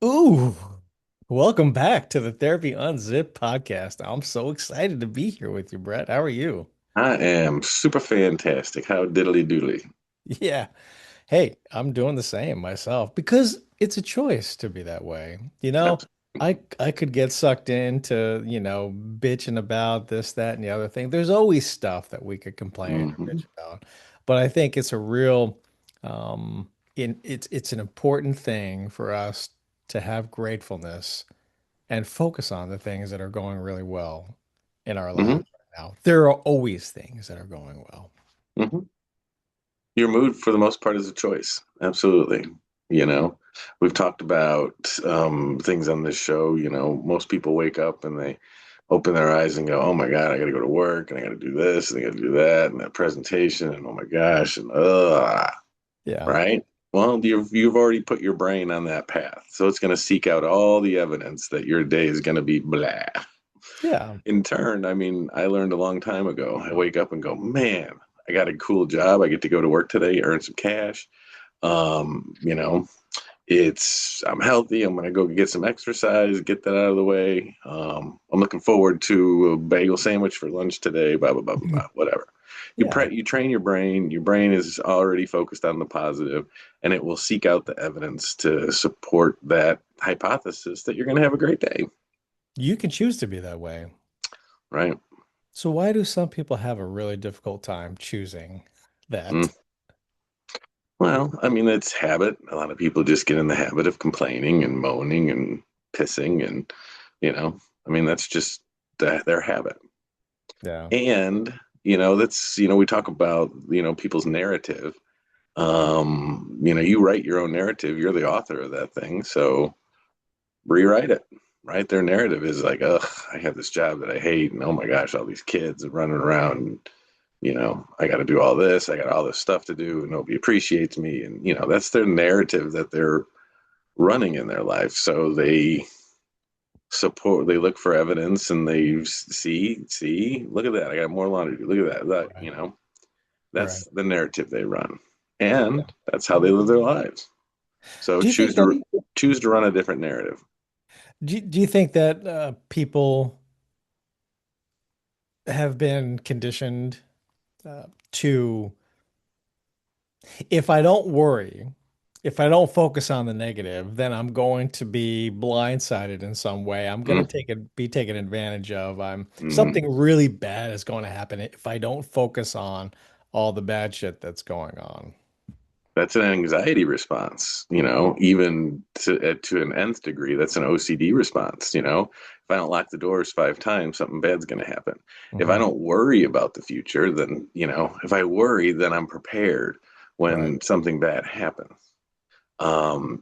Ooh, welcome back to the Therapy Unzipped podcast. I'm so excited to be here with you, Brett. How are you? I am super fantastic. How diddly doodly. Yeah. Hey, I'm doing the same myself because it's a choice to be that way. I could get sucked into, bitching about this, that, and the other thing. There's always stuff that we could complain or Hmm. bitch about. But I think it's a real it's an important thing for us to have gratefulness and focus on the things that are going really well in our lives Hmm. right now. There are always things that are going well. Hmm. Your mood, for the most part, is a choice. Absolutely. You know, we've talked about things on this show. Most people wake up and they open their eyes and go, "Oh my God, I got to go to work and I got to do this and I got to do that and that presentation and oh my gosh and Yeah. right." Well, you've already put your brain on that path, so it's going to seek out all the evidence that your day is going to be blah. Yeah. In turn, I mean, I learned a long time ago. I wake up and go, man, I got a cool job. I get to go to work today, earn some cash. Um, you know, I'm healthy. I'm gonna go get some exercise, get that out of the way. I'm looking forward to a bagel sandwich for lunch today. Blah blah blah blah blah. Whatever. Yeah. You train your brain. Your brain is already focused on the positive, and it will seek out the evidence to support that hypothesis that you're gonna have a great day. You can choose to be that way. Right. So why do some people have a really difficult time choosing Mm. that? Well, I mean, it's habit. A lot of people just get in the habit of complaining and moaning and pissing, and I mean, that's just their habit. Yeah. And that's we talk about people's narrative. You write your own narrative. You're the author of that thing, so rewrite it. Right? Their narrative is like, ugh, I have this job that I hate, and oh my gosh, all these kids running around. I got to do all this. I got all this stuff to do, and nobody appreciates me. And that's their narrative that they're running in their life. So they look for evidence, and they see, look at that. I got more laundry to do. Look at that. Right. Right. That's the narrative they run, and that's how they live their lives. So Do you think that choose to run a different narrative. do you think that people have been conditioned to if I don't worry, if I don't focus on the negative, then I'm going to be blindsided in some way. I'm going to Mm-hmm. be taken advantage of. I'm Mm-hmm. something really bad is going to happen if I don't focus on all the bad shit that's going on. That's an anxiety response, even to an nth degree. That's an OCD response. If I don't lock the doors 5 times, something bad's going to happen. If I Hmm. don't worry about the future, then, if I worry, then I'm prepared Right. when something bad happens.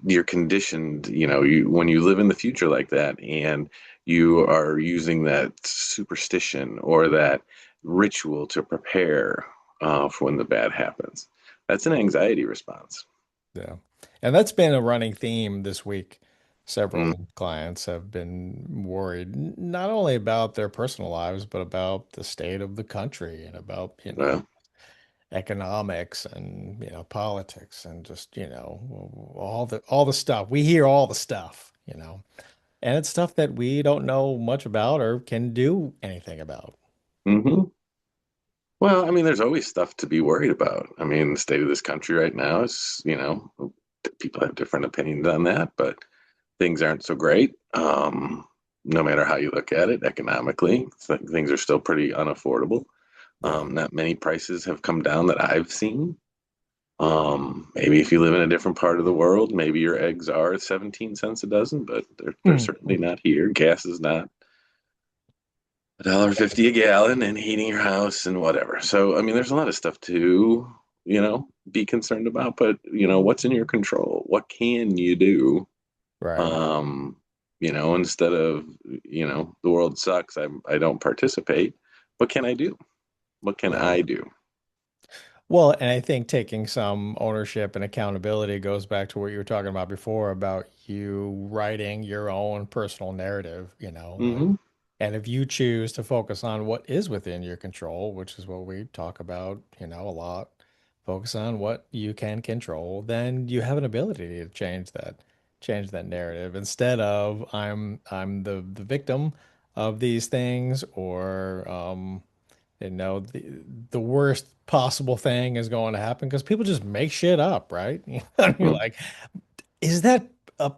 You're conditioned, when you live in the future like that and you are using that superstition or that ritual to prepare for when the bad happens. That's an anxiety response. Yeah. And that's been a running theme this week. Mm, Several clients have been worried not only about their personal lives, but about the state of the country and about, well, economics and, politics and just, all the stuff. We hear all the stuff, and it's stuff that we don't know much about or can do anything about. hmm. Well, I mean, there's always stuff to be worried about. I mean, the state of this country right now is, people have different opinions on that, but things aren't so great. No matter how you look at it, economically, things are still pretty unaffordable. Yeah. Not many prices have come down that I've seen. Maybe if you live in a different part of the world, maybe your eggs are 17 cents a dozen, but they're Mm. certainly not here. Gas is not $1.50 a gallon and heating your house and whatever. So, I mean, there's a lot of stuff to, be concerned about, but, what's in your control? What can you do? Right. Um, instead of, the world sucks, I don't participate. What can I do? What can Yeah. I do? Well, and I think taking some ownership and accountability goes back to what you were talking about before about you writing your own personal narrative, Hmm. and if you choose to focus on what is within your control, which is what we talk about, a lot, focus on what you can control, then you have an ability to change that. change that narrative instead of I'm the victim of these things, or the worst possible thing is going to happen because people just make shit up, right? You're Mhm. like, is that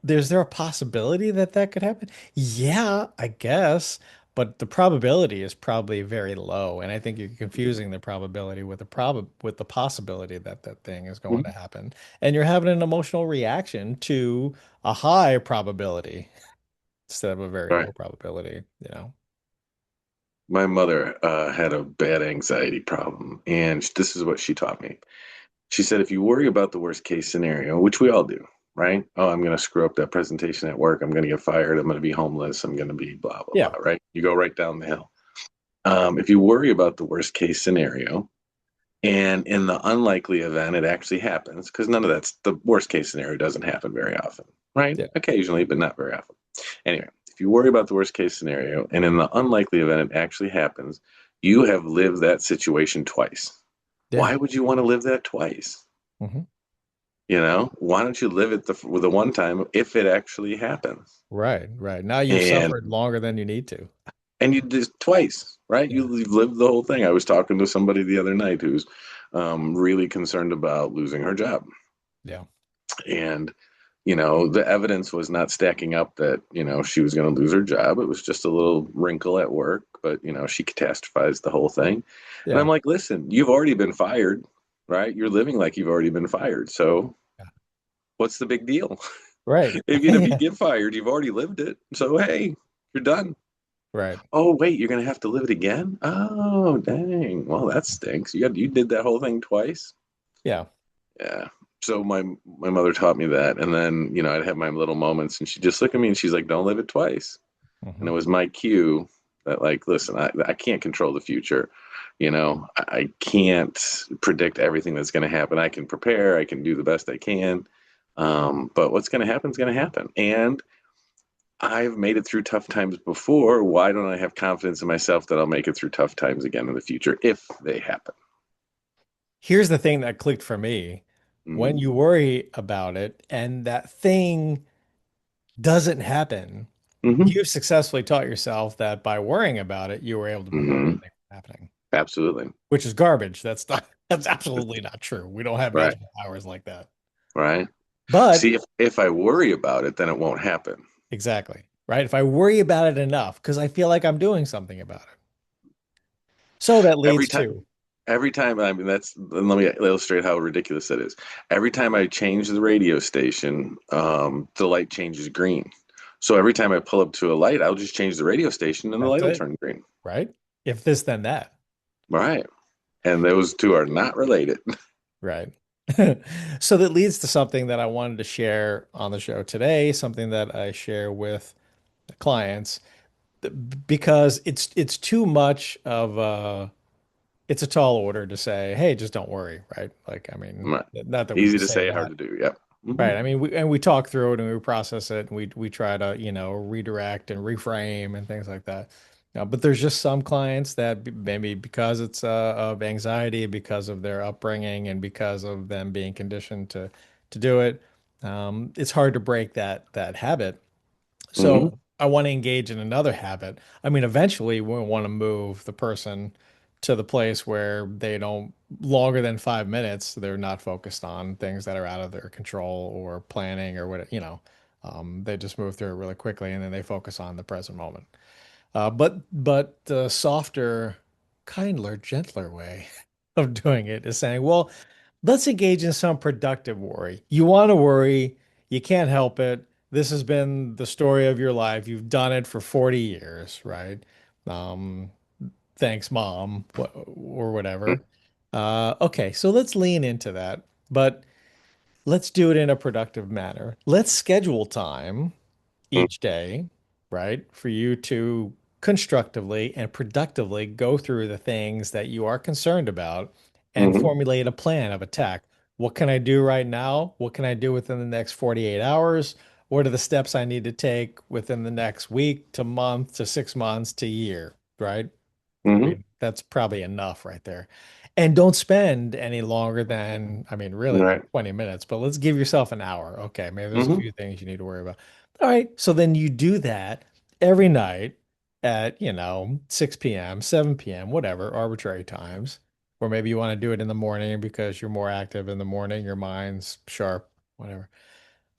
is there a possibility that that could happen? Yeah, I guess, but the probability is probably very low, and I think you're confusing the probability with the possibility that that thing is going to Mhm. happen, and you're having an emotional reaction to a high probability instead of a very Right. low probability, you know? My mother had a bad anxiety problem, and this is what she taught me. She said, if you worry about the worst case scenario, which we all do, right? Oh, I'm going to screw up that presentation at work. I'm going to get fired. I'm going to be homeless. I'm going to be blah, blah, Yeah, blah, right? You go right down the hill. If you worry about the worst case scenario, and in the unlikely event it actually happens, because none of that's the worst case scenario doesn't happen very often, right? yeah, Occasionally, but not very often. Anyway, if you worry about the worst case scenario, and in the unlikely event it actually happens, you have lived that situation twice. yeah. Why would you want to live that twice? Hmm. Why don't you live it with the one time if it actually happens? Right, right. Now you've And suffered longer than you need to. you did twice, right? Yeah, You've lived the whole thing. I was talking to somebody the other night who's really concerned about losing her job, yeah, and the evidence was not stacking up that she was going to lose her job. It was just a little wrinkle at work, but she catastrophized the whole thing. And I'm yeah. like, listen, you've already been fired, right? You're living like you've already been fired. So Yeah. what's the big deal? Right. Even if you get fired, you've already lived it. So hey, you're done. Right. Oh wait, you're gonna have to live it again? Oh dang. Well, that stinks. You did that whole thing twice. Yeah. Yeah. So my mother taught me that, and then I'd have my little moments, and she'd just look at me and she's like, "Don't live it twice." And it Hmm. was my cue that, like, listen, I can't control the future. I can't predict everything that's going to happen. I can prepare. I can do the best I can. But what's going to happen is going to happen. And I've made it through tough times before. Why don't I have confidence in myself that I'll make it through tough times again in the future if they happen? Here's the thing that clicked for me. Mm-hmm. When you worry about it and that thing doesn't happen, Mm-hmm. you've successfully taught yourself that by worrying about it, you were able to prevent Mm-hmm. the thing from happening, Absolutely. which is garbage. That's not, that's absolutely not true. We don't have Right. magical powers like that. Right. But See, if I worry about it, then it won't happen. exactly, right? If I worry about it enough, because I feel like I'm doing something about it. So that Every leads time, to, every time, I mean, let me illustrate how ridiculous that is. Every time I change the radio station, the light changes green. So every time I pull up to a light, I'll just change the radio station and the that's light will it, turn green. right? If this, then that. Right. And those two are not related. Right. So that leads to something that I wanted to share on the show today, something that I share with clients because it's too much of a it's a tall order to say, hey, just don't worry, right? Like, I mean, Right. not that we Easy would to say say, hard that. to do. Yep. Hmm. Right. I mean, we talk through it and we process it and we try to, redirect and reframe and things like that. But there's just some clients that maybe because it's of anxiety, because of their upbringing, and because of them being conditioned to do it, it's hard to break that habit. Hmm. So I want to engage in another habit. I mean, eventually we want to move the person to the place where they don't longer than 5 minutes, they're not focused on things that are out of their control or planning or what, they just move through it really quickly and then they focus on the present moment. But the softer, kindler, gentler way of doing it is saying, well, let's engage in some productive worry. You want to worry, you can't help it. This has been the story of your life. You've done it for 40 years, right? Um, Thanks, mom, or whatever. Okay, so let's lean into that, but let's do it in a productive manner. Let's schedule time each day, right? For you to constructively and productively go through the things that you are concerned about and Hmm. formulate a plan of attack. What can I do right now? What can I do within the next 48 hours? What are the steps I need to take within the next week to month to 6 months to year, right? I Hmm. mean, that's probably enough right there. And don't spend any longer than, I mean, really like Right. 20 minutes, but let's give yourself an hour. Okay, maybe there's a Hmm. few things you need to worry about. All right, so then you do that every night at, 6 p.m., 7 p.m., whatever, arbitrary times. Or maybe you want to do it in the morning because you're more active in the morning, your mind's sharp, whatever.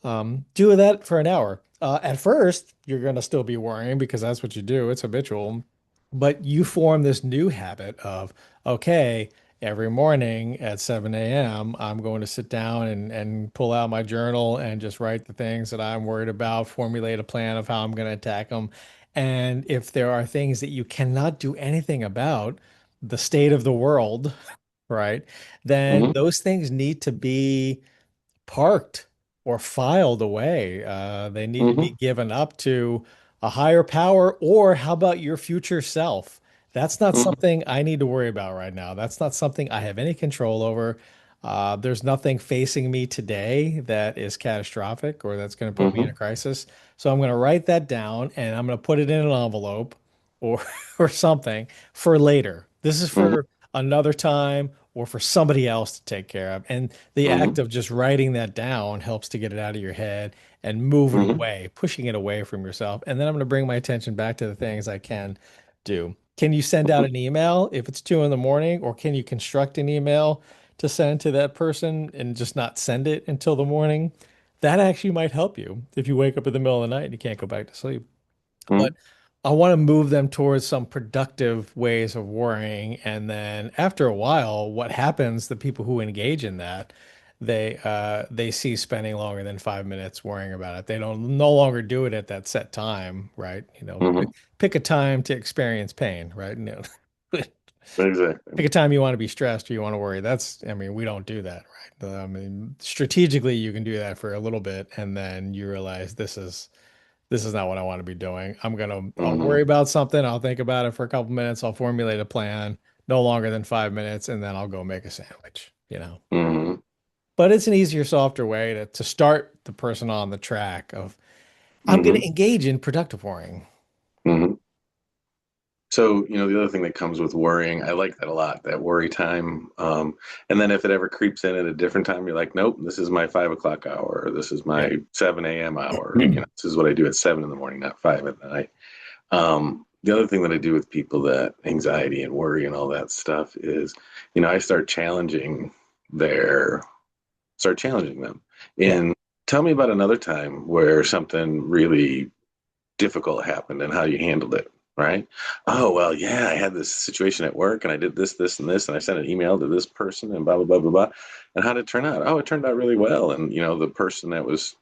Do that for an hour. At first, you're going to still be worrying because that's what you do. It's habitual. But you form this new habit of, okay, every morning at 7 a.m., I'm going to sit down and pull out my journal and just write the things that I'm worried about, formulate a plan of how I'm going to attack them. And if there are things that you cannot do anything about, the state of the world, right, then Hmm. those things need to be parked or filed away. They need to be Hmm. given up to a higher power, or how about your future self? That's not Hmm. something I need to worry about right now. That's not something I have any control over. There's nothing facing me today that is catastrophic or that's going to put me in a Hmm. crisis. So I'm going to write that down and I'm going to put it in an envelope or or something for later. This is Hmm. for another time or for somebody else to take care of. And the act Hmm. of just writing that down helps to get it out of your head and move it Hmm. away, pushing it away from yourself. And then I'm going to bring my attention back to the things I can do. Can you send out an email if it's 2 in the morning, or can you construct an email to send to that person and just not send it until the morning? That actually might help you if you wake up in the middle of the night and you can't go back to sleep. But Hmm. I want to move them towards some productive ways of worrying. And then after a while, what happens, the people who engage in that, they see spending longer than 5 minutes worrying about it. They don't no longer do it at that set time, right? Hmm. Pick a time to experience pain, right? Exactly. Pick a time you want to be stressed or you want to worry. I mean, we don't do that, right? I mean, strategically, you can do that for a little bit, and then you realize this is not what I want to be doing. I'll Hmm. worry about something. I'll think about it for a couple minutes. I'll formulate a plan, no longer than 5 minutes, and then I'll go make a sandwich. Hmm. But it's an easier, softer way to start the person on the track of, I'm going to Hmm. engage in productive worrying. Hmm. So, the other thing that comes with worrying, I like that a lot, that worry time. And then if it ever creeps in at a different time, you're like, nope, this is my 5 o'clock hour, or this is Yeah. my 7 a.m. hour. This is what I do at 7 in the morning, not 5 at night. The other thing that I do with people that anxiety and worry and all that stuff is, I their, start challenging them. Yeah. And tell me about another time where something really difficult happened and how you handled it, right? Oh, well, yeah, I had this situation at work and I did this, this, and this, and I sent an email to this person and blah, blah, blah, blah, blah. And how did it turn out? Oh, it turned out really well. And, the person that was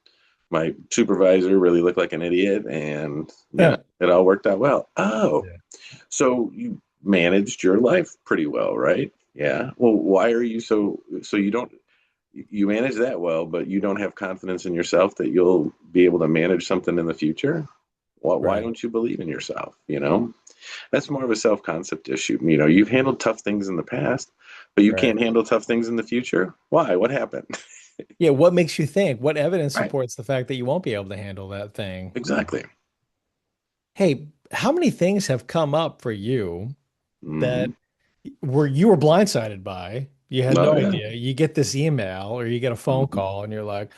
my supervisor really looked like an idiot and, it all worked out well. Oh, Yeah. so you managed your life pretty well, right? Yeah. Well, why are you so you don't, you manage that well, but you don't have confidence in yourself that you'll be able to manage something in the future? Why Right. don't you believe in yourself? That's more of a self concept issue. You've handled tough things in the past, but you Right. can't handle tough things in the future. Why? What happened? Yeah. What makes you think? What evidence Right. supports the fact that you won't be able to handle that thing? Exactly. Hey, how many things have come up for you that Hmm. you were blindsided by? You had Oh no yeah. idea. You get this email or you get a phone Hmm. call and you're like,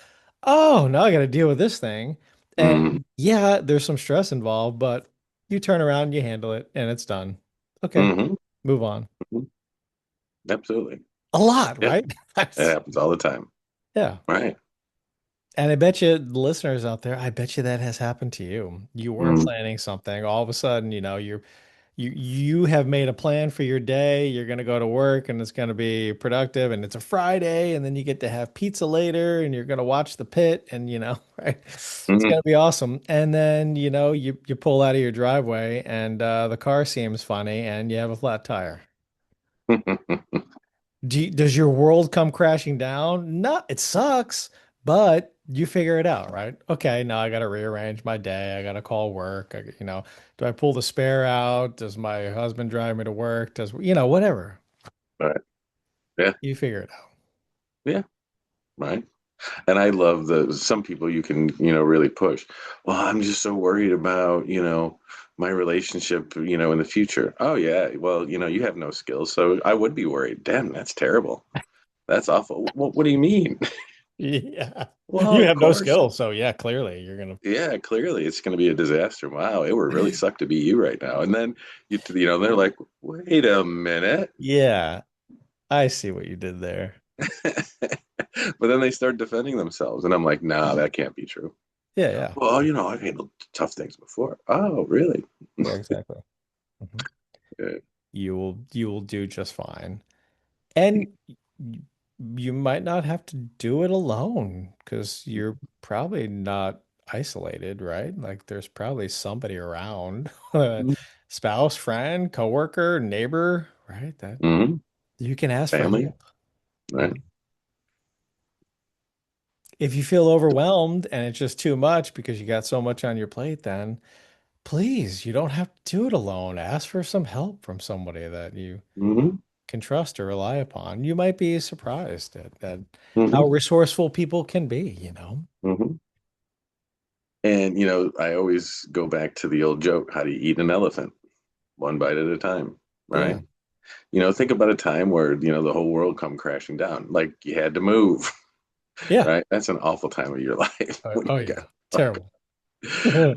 "Oh, now I got to deal with this thing." And Hmm. yeah, there's some stress involved, but you turn around, you handle it, and it's done. Okay, Hmm. move on. Absolutely. A lot, Yep. right? It happens all the time. Yeah. Right. And I bet you, the listeners out there, I bet you that has happened to you. You were Mm-hmm. planning something. All of a sudden, you have made a plan for your day. You're going to go to work and it's going to be productive and it's a Friday and then you get to have pizza later and you're going to watch the pit and right? It's going to be awesome. And then, you pull out of your driveway and the car seems funny and you have a flat tire. Does your world come crashing down? No, it sucks, but you figure it out, right? Okay, now I got to rearrange my day. I got to call work. Do I pull the spare out? Does my husband drive me to work? Whatever. Right. Yeah. You figure it out. Yeah. Right. And I love the some people you can, really push. Well, I'm just so worried about, my relationship, in the future. Oh yeah, well, you have no skills, so I would be worried. Damn, that's terrible. That's awful. What do you mean? Yeah. Well, You of have no course. skill, so yeah, clearly you're gonna. Yeah, clearly it's going to be a disaster. Wow, it would really suck to be you right now. And then they're like, "Wait a minute." Yeah, I see what you did there. But then they start defending themselves, and I'm like, "Nah, that can't be true." Yeah, yeah, Well, I've handled tough things before. Oh, really? yeah, exactly. Mhm. Yeah. You will do just fine. And y- you might not have to do it alone because you're probably not isolated, right? Like there's probably somebody around, spouse, friend, coworker, neighbor, right? That Mm-hmm. you can ask for Family, help. Yeah. right? If you feel overwhelmed and it's just too much because you got so much on your plate, then please, you don't have to do it alone. Ask for some help from somebody that you Mm-hmm. can trust or rely upon. You might be surprised at how Mm-hmm. resourceful people can be. Mm-hmm. And I always go back to the old joke: how do you eat an elephant? One bite at a time, Yeah. right? Think about a time where the whole world come crashing down, like you had to move, Yeah. right? That's an awful time of your life Oh, when oh, you yeah. got Terrible.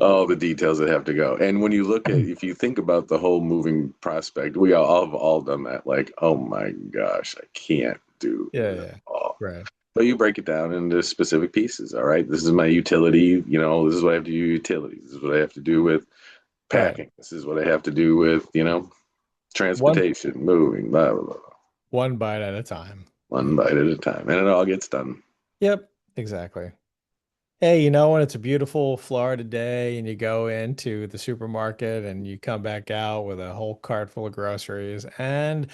all the details that have to go. And when you look at, if you think about the whole moving prospect, we all have all done that. Like, oh my gosh, I can't do Yeah, it yeah. all. Right. But you break it down into specific pieces. All right, this is my utility. This is what I have to do. Utilities. This is what I have to do with Right. packing. This is what I have to do with One transportation, moving, blah blah blah. one bite at a time. One bite at a time, and it all gets done. Yep, exactly. Hey, when it's a beautiful Florida day and you go into the supermarket and you come back out with a whole cart full of groceries and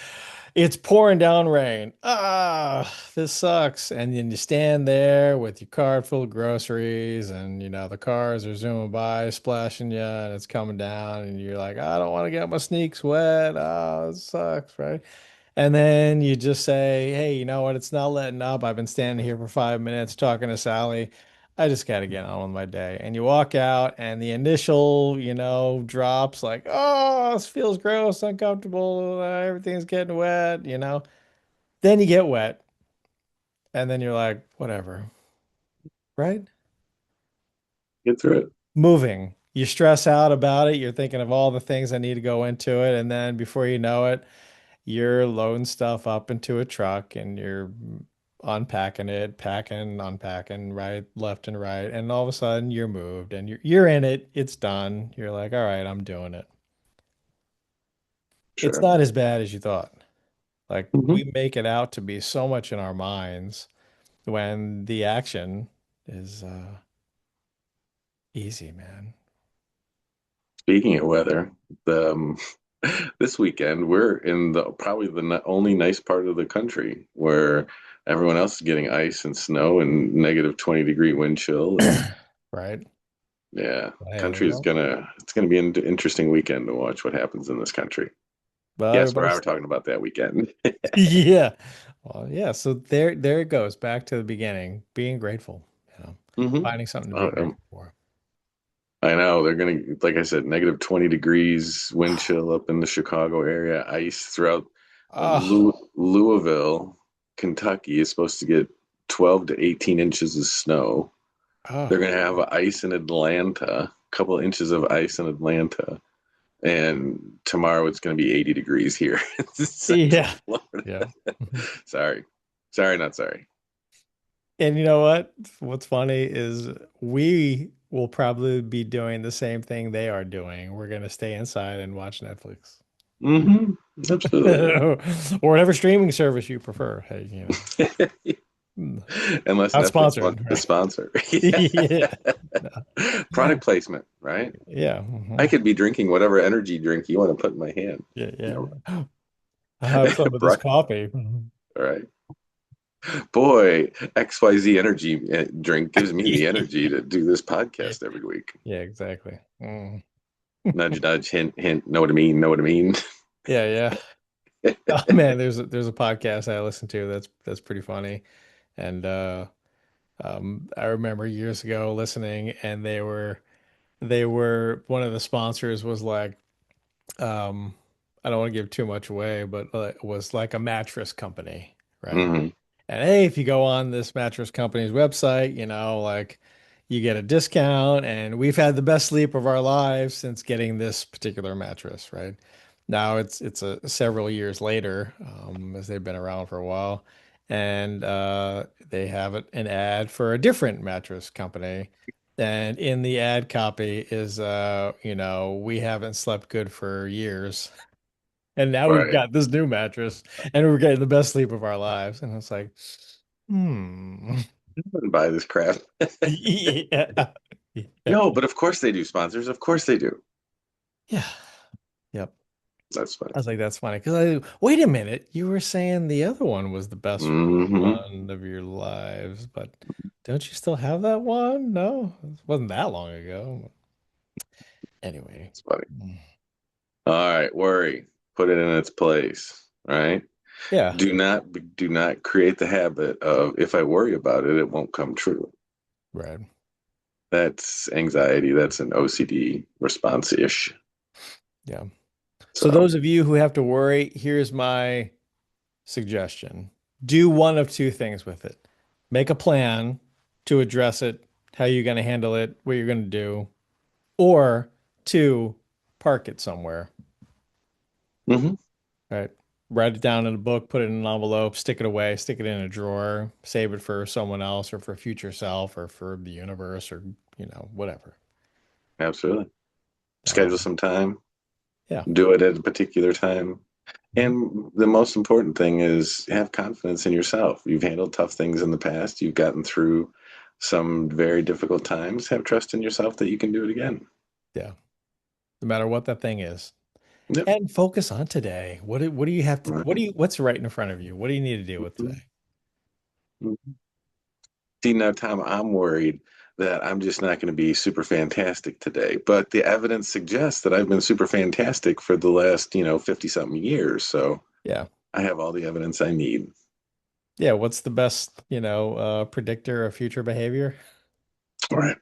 it's pouring down rain. Ah, this sucks. And then you stand there with your cart full of groceries and the cars are zooming by, splashing you, and it's coming down and you're like, I don't want to get my sneaks wet. Oh, it sucks, right? And then you just say, hey, you know what? It's not letting up. I've been standing here for 5 minutes talking to Sally. I just got to get on with my day. And you walk out, and the initial, drops like, oh, this feels gross, uncomfortable. Everything's getting wet. Then you get wet, and then you're like, whatever, right? Get through it. Moving. You stress out about it. You're thinking of all the things I need to go into it. And then before you know it, you're loading stuff up into a truck and you're unpacking it, packing, unpacking, right, left and right, and all of a sudden you're moved and you're in it. It's done. You're like, all right, I'm doing it. It's Sure. not as bad as you thought. Like we Hmm. make it out to be so much in our minds when the action is easy, man. Speaking of weather, the this weekend we're in the probably the only nice part of the country where everyone else is getting ice and snow and negative 20-degree wind chill, and Right? yeah, Hey, country is gonna it's gonna be an interesting weekend to watch what happens in this country. well, Yes, we are everybody's talking about that weekend. yeah. Well, yeah. So there it goes. Back to the beginning. Being grateful, Hmm. finding something to be grateful for. I know they're gonna, like I said, negative 20 degrees wind chill up in the Chicago area, ice throughout Oh, Louisville, Kentucky is supposed to get 12 to 18 inches of snow. They're oh, going to have ice in Atlanta, a couple of inches of ice in Atlanta. And tomorrow it's going to be 80 degrees here in Central yeah. Florida. Yeah. Mhm. Sorry. Sorry, not sorry. And you know what? What's funny is we will probably be doing the same thing they are doing. We're gonna stay inside and watch Netflix. Hmm. Absolutely. Or whatever streaming service you prefer. Hey, mm, Unless not Netflix wants sponsored, to right? sponsor. Yeah. No. Product placement, right? Yeah. I Mhm. could be drinking whatever energy drink you want to put in my hand. Yeah, You yeah. know, I'll have some of this Bru- coffee. Mhm. all right. Boy, XYZ energy drink gives me the energy to do this Yeah, podcast every week. yeah, exactly. Mm. Nudge, nudge, hint, hint. Know what I mean? Know what I mean? Yeah, yeah. Oh man, there's a podcast I listen to that's pretty funny. And I remember years ago listening, and they were one of the sponsors was like, um, I don't want to give too much away, but it was like a mattress company, right? Hmm. And hey, if you go on this mattress company's website, like you get a discount, and we've had the best sleep of our lives since getting this particular mattress, right? Now it's a several years later, as they've been around for a while, and they have an ad for a different mattress company. And in the ad copy is, we haven't slept good for years. And now we've Right. got this new mattress and we're getting the best sleep of our lives. And it's like, hmm. Wouldn't buy this crap. Yeah. Yeah. No, but of course they do sponsors. Of course they do. Yeah. Yep. That's funny. I was like, that's funny. Wait a minute. You were saying the other one was the best Hmm. one of your lives, but don't you still have that one? No, it wasn't that long ago. Anyway. It's funny. Mm. All right, worry. Put it in its place. Right. Yeah. Do not create the habit of if I worry about it, it won't come true. Right. That's anxiety. That's an OCD response ish. Yeah. So So, those of you who have to worry, here's my suggestion. Do one of two things with it. Make a plan to address it, how you're going to handle it, what you're going to do, or two, park it somewhere, hmm, right? Write it down in a book, put it in an envelope, stick it away, stick it in a drawer, save it for someone else or for future self or for the universe or, whatever. absolutely. Schedule Um, some time. yeah. Do it at a particular time. Mhm. And the most important thing is have confidence in yourself. You've handled tough things in the past. You've gotten through some very difficult times. Have trust in yourself that you can do it again. Yeah. No matter what that thing is. Yep. And focus on today. What do you have to, Right. what's right in front of you? What do you need to deal with Mhm. today? Mhm. See, now, Tom, I'm worried that I'm just not going to be super fantastic today. But the evidence suggests that I've been super fantastic for the last, 50 something years. So Yeah. I have all the evidence I need. Yeah, what's the best, predictor of future behavior? All right.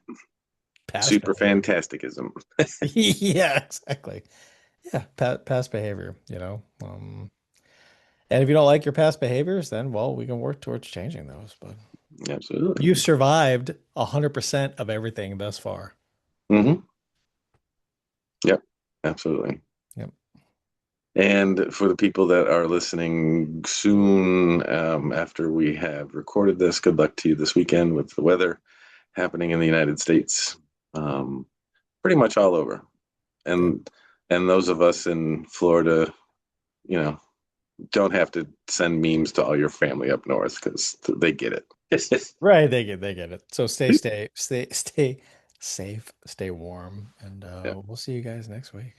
Past Super behavior. fantasticism. Yeah, exactly. Yeah, past behavior, and if you don't like your past behaviors, then well, we can work towards changing those. But Absolutely. you've survived 100% of everything thus far. Hmm. Yep. Absolutely. Yep. And for the people that are listening soon after we have recorded this, good luck to you this weekend with the weather happening in the United States, um, pretty much all over. Yeah. And those of us in Florida, you know, don't have to send memes to all your family up north because they get it. Right, they get it. So stay safe, stay warm, and Yeah. we'll see you guys next week.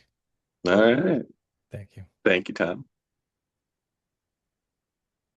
All right. Thank you. Thank you, Tom.